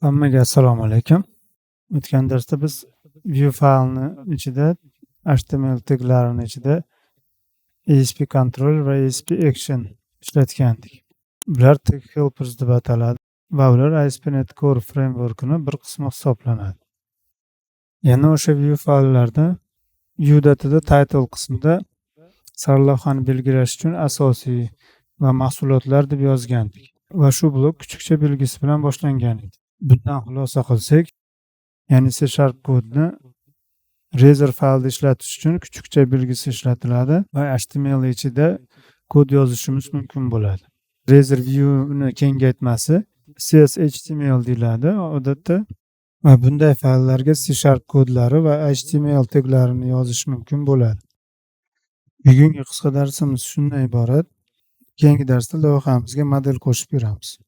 Hammaga assalomu alaykum. O'tgan darsda biz view faylni ichida HTML taglarining ichida ASP control va ASP action ishlatgandik. Bular tag helpers deb ataladi va ular ASP.NET Core frameworkini bir qismi hisoblanadi. Yana o'sha view fayllarda view datada title qismida sarlavhani belgilash uchun asosiy va mahsulotlar deb yozgandik. Va shu blok kichikcha belgisi bilan boshlangan edi. Bundan xulosa qilsak, ya'ni C# kodni Razor faylda ishlatish uchun kichikcha belgisi ishlatiladi va HTML ichida kod yozishimiz mumkin bo'ladi. Razor view'ni kengaytmasi CSHTML deyiladi odatda va bunday fayllarga C# kodlari va HTML taglarini yozish mumkin bo'ladi. Bugungi qisqa darsimiz shundan iborat. Keyingi darsda loyihamizga model qo'shib beramiz.